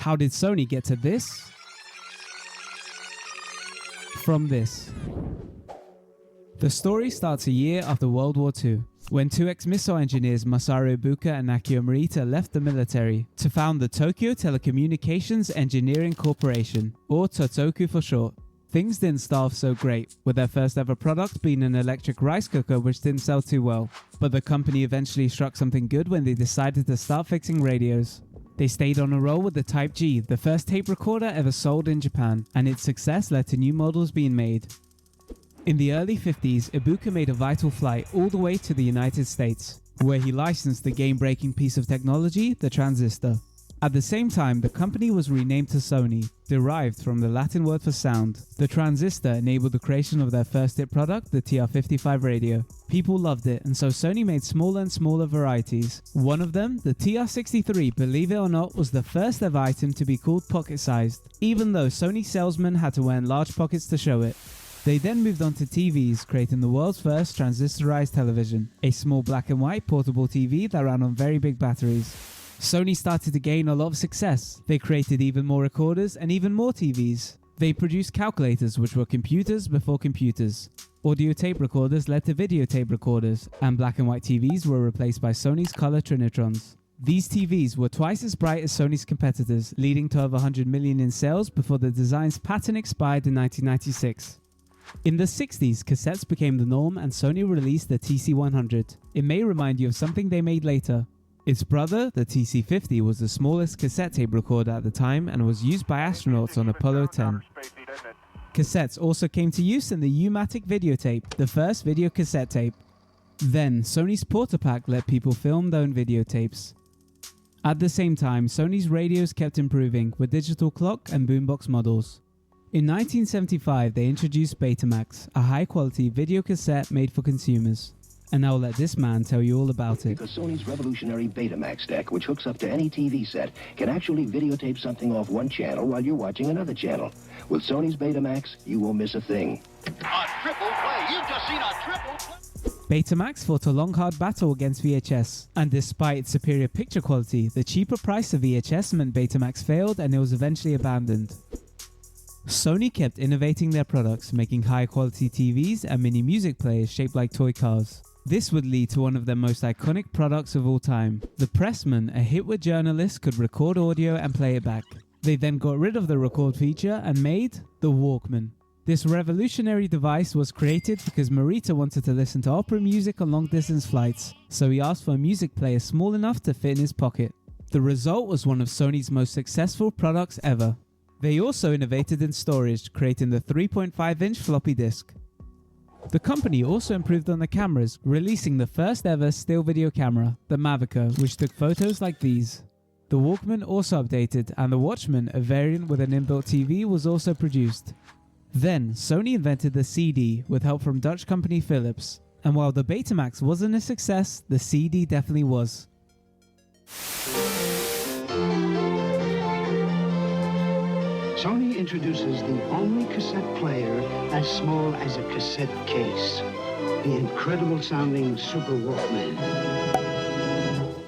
How did Sony get to this? From this. The story starts a year after World War II, when two ex-missile engineers Masaru Ibuka and Akio Morita left the military to found the Tokyo Telecommunications Engineering Corporation, or Totoku for short. Things didn't start off so great, with their first ever product being an electric rice cooker which didn't sell too well, but the company eventually struck something good when they decided to start fixing radios. They stayed on a roll with the Type G, the first tape recorder ever sold in Japan, and its success led to new models being made. In the early 50s, Ibuka made a vital flight all the way to the United States, where he licensed the game-breaking piece of technology, the transistor. At the same time, the company was renamed to Sony, derived from the Latin word for sound. The transistor enabled the creation of their first hit product, the TR-55 radio. People loved it, and so Sony made smaller and smaller varieties. One of them, the TR-63, believe it or not, was the first ever item to be called pocket-sized, even though Sony salesmen had to wear large pockets to show it. They then moved on to TVs, creating the world's first transistorized television, a small black and white portable TV that ran on very big batteries. Sony started to gain a lot of success. They created even more recorders and even more TVs. They produced calculators, which were computers before computers. Audio tape recorders led to videotape recorders, and black and white TVs were replaced by Sony's color Trinitrons. These TVs were twice as bright as Sony's competitors, leading to over 100 million in sales before the design's patent expired in 1996. In the 60s, cassettes became the norm and Sony released the TC100. It may remind you of something they made later. Its brother, the TC50, was the smallest cassette tape recorder at the time and was used by astronauts on Apollo 10. Cassettes also came to use in the U-matic videotape, the first video cassette tape. Then, Sony's Portapak let people film their own videotapes. At the same time, Sony's radios kept improving with digital clock and boombox models. In 1975, they introduced Betamax, a high-quality video cassette made for consumers. And I'll let this man tell you all about it. Because Sony's revolutionary Betamax deck, which hooks up to any TV set, can actually videotape something off one channel while you're watching another channel. With Sony's Betamax, you won't miss a thing. A triple play! You've just seen a triple play! Betamax fought a long hard battle against VHS, and despite its superior picture quality, the cheaper price of VHS meant Betamax failed and it was eventually abandoned. Sony kept innovating their products, making high-quality TVs and mini music players shaped like toy cars. This would lead to one of their most iconic products of all time, the Pressman, a hit where journalists could record audio and play it back. They then got rid of the record feature and made the Walkman. This revolutionary device was created because Morita wanted to listen to opera music on long-distance flights, so he asked for a music player small enough to fit in his pocket. The result was one of Sony's most successful products ever. They also innovated in storage, creating the 3.5-inch floppy disk. The company also improved on the cameras, releasing the first ever still video camera, the Mavica, which took photos like these. The Walkman also updated, and the Watchman, a variant with an inbuilt TV, was also produced. Then, Sony invented the CD with help from Dutch company Philips, and while the Betamax wasn't a success, the CD definitely was. Sony introduces the only cassette player as small as a cassette case. The incredible sounding Super Walkman.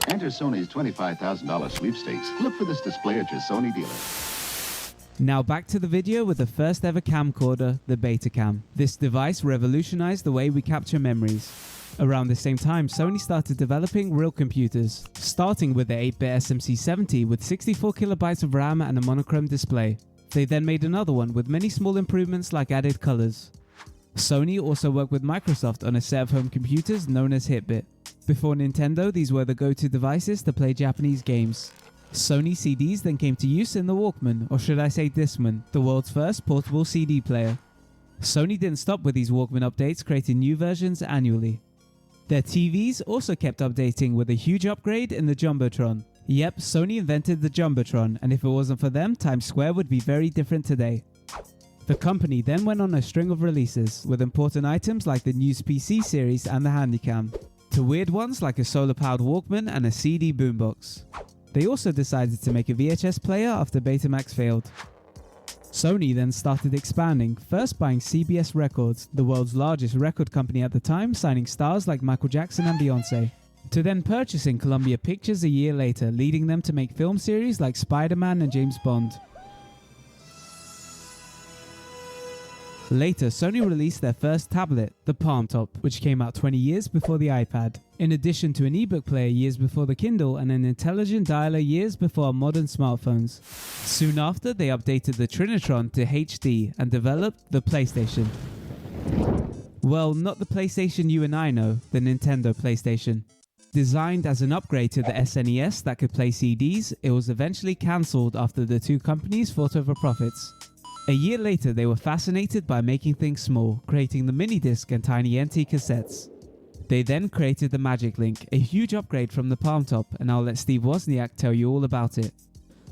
Enter Sony's $25,000 sweepstakes. Look for this display at your Sony dealer. Now back to the video with the first ever camcorder, the Betacam. This device revolutionized the way we capture memories. Around the same time, Sony started developing real computers, starting with the 8-bit SMC-70 with 64 kilobytes of RAM and a monochrome display. They then made another one with many small improvements like added colors. Sony also worked with Microsoft on a set of home computers known as Hitbit. Before Nintendo, these were the go-to devices to play Japanese games. Sony CDs then came to use in the Walkman, or should I say Discman, the world's first portable CD player. Sony didn't stop with these Walkman updates, creating new versions annually. Their TVs also kept updating with a huge upgrade in the Jumbotron. Yep, Sony invented the Jumbotron, and if it wasn't for them, Times Square would be very different today. The company then went on a string of releases, with important items like the News PC series and the Handycam, to weird ones like a solar-powered Walkman and a CD boombox. They also decided to make a VHS player after Betamax failed. Sony then started expanding, first buying CBS Records, the world's largest record company at the time, signing stars like Michael Jackson and Beyoncé. to then purchasing Columbia Pictures a year later, leading them to make film series like Spider-Man and James Bond. Later, Sony released their first tablet, the Palm Top, which came out 20 years before the iPad, in addition to an ebook player years before the Kindle and an intelligent dialer years before modern smartphones. Soon after, they updated the Trinitron to HD and developed the PlayStation. Well, not the PlayStation you and I know, the Nintendo PlayStation. Designed as an upgrade to the SNES that could play CDs, it was eventually cancelled after the two companies fought over profits. A year later, they were fascinated by making things small, creating the mini-disc and tiny NT cassettes. They then created the Magic Link, a huge upgrade from the Palm Top, and I'll let Steve Wozniak tell you all about it.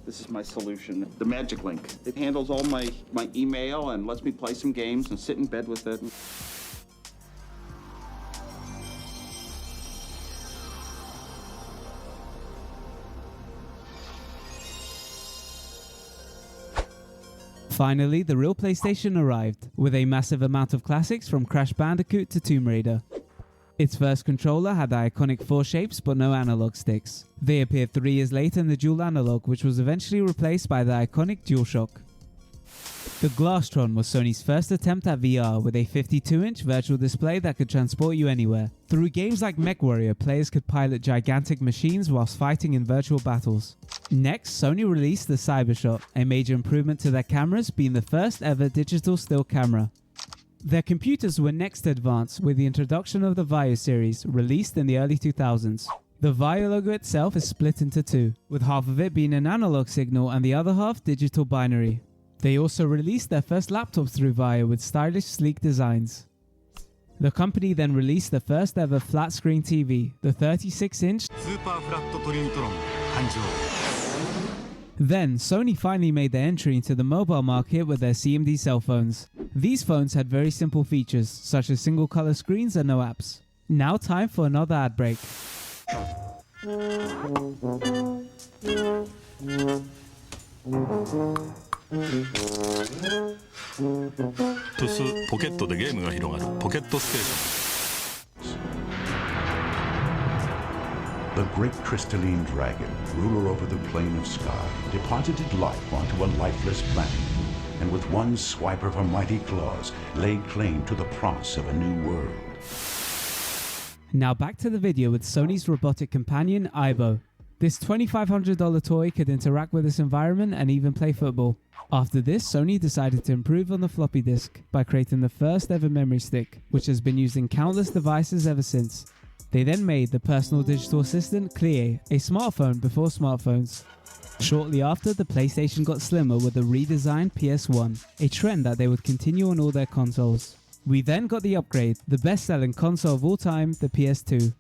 This is my solution, the Magic Link. It handles all my email and lets me play some games and sit in bed with it. Finally, the real PlayStation arrived, with a massive amount of classics from Crash Bandicoot to Tomb Raider. Its first controller had the iconic 4 shapes but no analog sticks. They appeared 3 years later in the dual analog, which was eventually replaced by the iconic DualShock. The Glasstron was Sony's first attempt at VR, with a 52-inch virtual display that could transport you anywhere. Through games like MechWarrior, players could pilot gigantic machines whilst fighting in virtual battles. Next, Sony released the Cybershot, a major improvement to their cameras, being the first ever digital still camera. Their computers were next advanced with the introduction of the Vaio series, released in the early 2000s. The Vaio logo itself is split into two, with half of it being an analog signal and the other half digital binary. They also released their first laptops through Vaio with stylish, sleek designs. The company then released the first ever flat screen TV, the 36-inch. Then, Sony finally made their entry into the mobile market with their CMD cell phones. These phones had very simple features, such as single color screens and no apps. Now time for another ad break. トスポケットでゲームが広がるポケットステーション The great crystalline dragon, ruler over the plane of sky, deposited life onto a lifeless planet, and with one swipe of her mighty claws, laid claim to the promise of a new world. Now back to the video with Sony's robotic companion, Aibo. This $2,500 toy could interact with its environment and even play football. After this, Sony decided to improve on the floppy disk by creating the first ever memory stick, which has been used in countless devices ever since. They then made the personal digital assistant Clea, a smartphone before smartphones. Shortly after, the PlayStation got slimmer with the redesigned PS1, a trend that they would continue on all their consoles. We then got the upgrade, the best-selling console of all time, the PS2.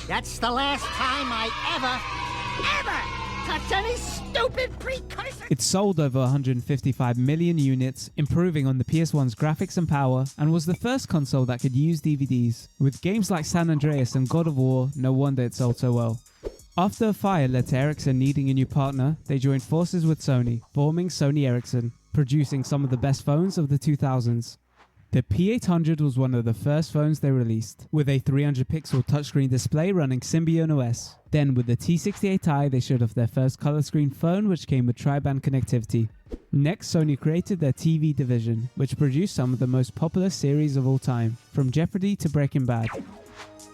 That's the last time I ever touch any stupid precursor. It sold over 155 million units, improving on the PS1's graphics and power, and was the first console that could use DVDs. With games like San Andreas and God of War, no wonder it sold so well. After a fire led to Ericsson needing a new partner, they joined forces with Sony, forming Sony Ericsson, producing some of the best phones of the 2000s. The P800 was one of the first phones they released, with a 300-pixel touchscreen display running Symbian OS. Then with the T68i, they showed off their first color screen phone, which came with tri-band connectivity. Next, Sony created their TV division, which produced some of the most popular series of all time, from Jeopardy to Breaking Bad.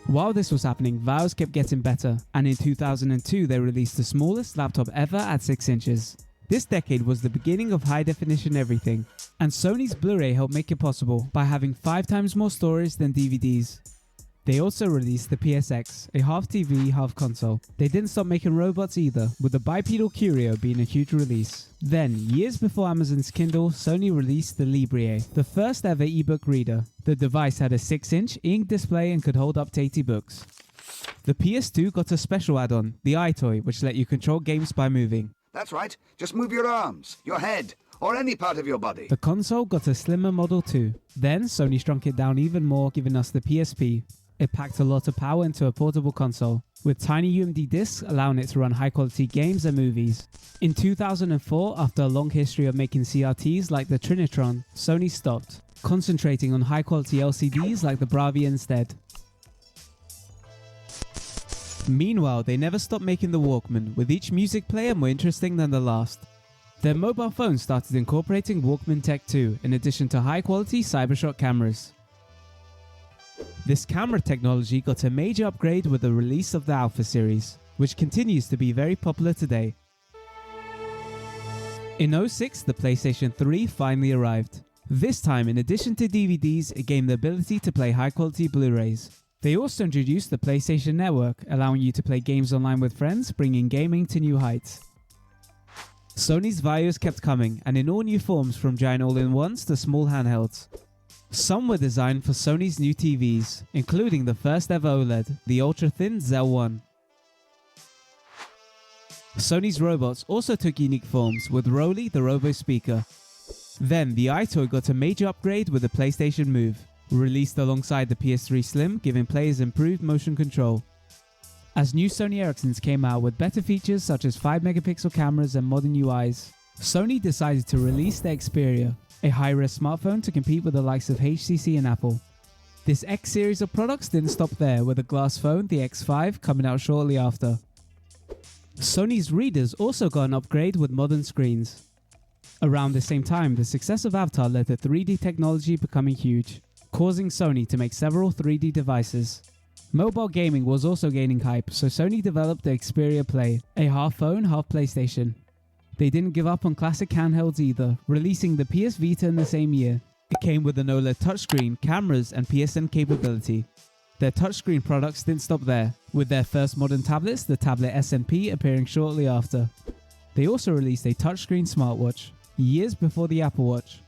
While this was happening, Vaos kept getting better, and in 2002 they released the smallest laptop ever at 6 inches. This decade was the beginning of high-definition everything, and Sony's Blu-ray helped make it possible by having 5 times more storage than DVDs. They also released the PSX, a half TV, half console. They didn't stop making robots either, with the bipedal Curio being a huge release. Then, years before Amazon's Kindle, Sony released the Libre, the first ever ebook reader. The device had a 6-inch ink display and could hold up to 80 books. The PS2 got a special add-on, the iToy, which let you control games by moving. That's right. Just move your arms, your head, or any part of your body. The console got a slimmer model too. Then Sony shrunk it down even more, giving us the PSP. It packed a lot of power into a portable console, with tiny UMD discs allowing it to run high-quality games and movies. In 2004, after a long history of making CRTs like the Trinitron, Sony stopped, concentrating on high-quality LCDs like the Bravia instead. Meanwhile, they never stopped making the Walkman, with each music player more interesting than the last. Their mobile phones started incorporating Walkman tech too, in addition to high-quality CyberShot cameras. This camera technology got a major upgrade with the release of the Alpha series, which continues to be very popular today. In 2006, the PlayStation 3 finally arrived. This time, in addition to DVDs, it gained the ability to play high-quality Blu-rays. They also introduced the PlayStation Network, allowing you to play games online with friends, bringing gaming to new heights. Sony's Vaios kept coming, and in all new forms, from giant all-in-ones to small handhelds. Some were designed for Sony's new TVs, including the first ever OLED, the ultra-thin Zell 1. Sony's robots also took unique forms, with Roly the Robo Speaker. Then, the iToy got a major upgrade with the PlayStation Move, released alongside the PS3 Slim, giving players improved motion control. As new Sony Ericssons came out with better features such as 5-megapixel cameras and modern UIs, Sony decided to release the Xperia, a high-res smartphone to compete with the likes of HTC and Apple. This X series of products didn't stop there, with a glass phone, the X5, coming out shortly after. Sony's readers also got an upgrade with modern screens. Around the same time, the success of Avatar led to 3D technology becoming huge, causing Sony to make several 3D devices. Mobile gaming was also gaining hype, so Sony developed the Xperia Play, a half phone, half PlayStation. They didn't give up on classic handhelds either, releasing the PS Vita in the same year. It came with an OLED touchscreen, cameras, and PSN capability. Their touchscreen products didn't stop there, with their first modern tablets, the Tablet SNP, appearing shortly after. They also released a touchscreen smartwatch, years before the Apple Watch.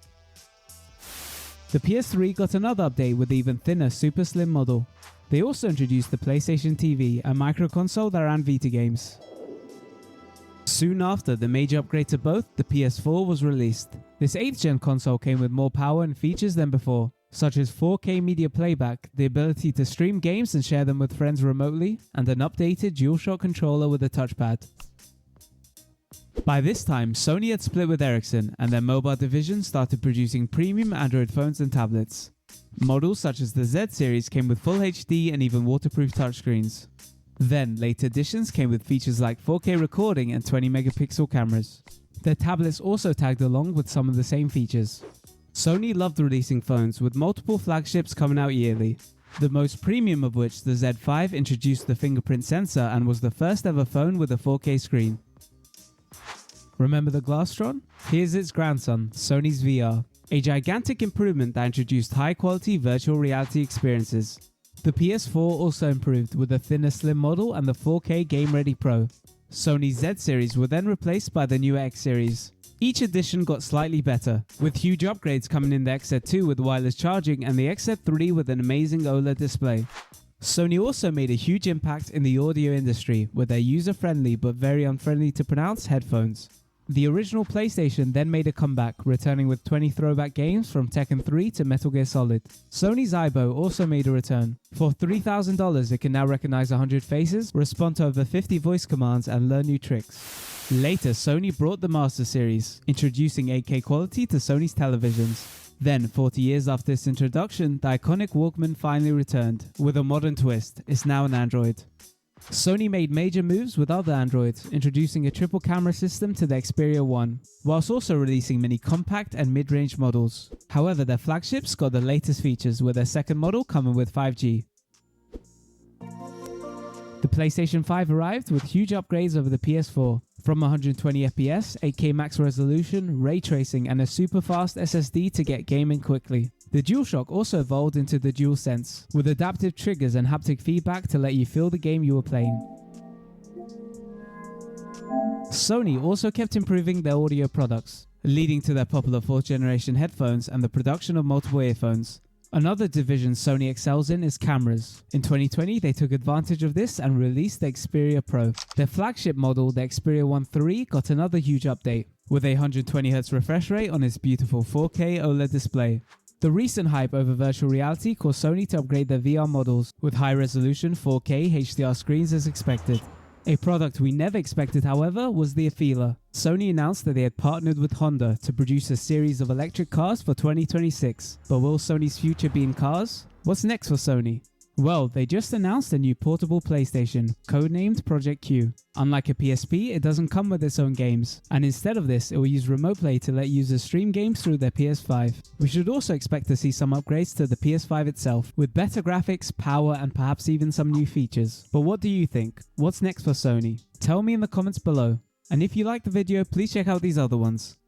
The PS3 got another update with the even thinner super slim model. They also introduced the PlayStation TV, a micro console that ran Vita games. Soon after the major upgrade to both, the PS4 was released. This 8th gen console came with more power and features than before, such as 4K media playback, the ability to stream games and share them with friends remotely, and an updated DualShock controller with a touchpad. By this time, Sony had split with Ericsson, and their mobile division started producing premium Android phones and tablets. Models such as the Z series came with full HD and even waterproof touchscreens. Then, later editions came with features like 4K recording and 20-megapixel cameras. Their tablets also tagged along with some of the same features. Sony loved releasing phones, with multiple flagships coming out yearly. The most premium of which, the Z5, introduced the fingerprint sensor and was the first ever phone with a 4K screen. Remember the Glastron? Here's its grandson, Sony's VR, a gigantic improvement that introduced high-quality virtual reality experiences. The PS4 also improved with a thinner slim model and the 4K Game Ready Pro. Sony's Z series were then replaced by the new X series. Each edition got slightly better, with huge upgrades coming in the XZ2 with wireless charging and the XZ3 with an amazing OLED display. Sony also made a huge impact in the audio industry with their user-friendly but very unfriendly to pronounce headphones. The original PlayStation then made a comeback, returning with 20 throwback games from Tekken 3 to Metal Gear Solid. Sony's Aibo also made a return. For $3,000, it can now recognize 100 faces, respond to over 50 voice commands, and learn new tricks. Later, Sony brought the Master Series, introducing 8K quality to Sony's televisions. Then, 40 years after its introduction, the iconic Walkman finally returned, with a modern twist. It's now an Android. Sony made major moves with other Androids, introducing a triple camera system to the Xperia 1, whilst also releasing many compact and mid-range models. However, their flagships got the latest features, with their second model coming with 5G. The PlayStation 5 arrived with huge upgrades over the PS4, from 120fps, 8K max resolution, ray tracing, and a super fast SSD to get gaming quickly. The DualShock also evolved into the DualSense, with adaptive triggers and haptic feedback to let you feel the game you were playing. Sony also kept improving their audio products, leading to their popular 4th generation headphones and the production of multiple earphones. Another division Sony excels in is cameras. In 2020, they took advantage of this and released the Xperia Pro. Their flagship model, the Xperia 1 III, got another huge update, with a 120Hz refresh rate on its beautiful 4K OLED display. The recent hype over virtual reality caused Sony to upgrade their VR models with high-resolution 4K HDR screens as expected. A product we never expected, however, was the Afeela. Sony announced that they had partnered with Honda to produce a series of electric cars for 2026. But will Sony's future be in cars? What's next for Sony? Well, they just announced a new portable PlayStation, codenamed Project Q. Unlike a PSP, it doesn't come with its own games, and instead of this, it will use Remote Play to let users stream games through their PS5. We should also expect to see some upgrades to the PS5 itself, with better graphics, power, and perhaps even some new features. But what do you think? What's next for Sony? Tell me in the comments below. And if you liked the video, please check out these other ones.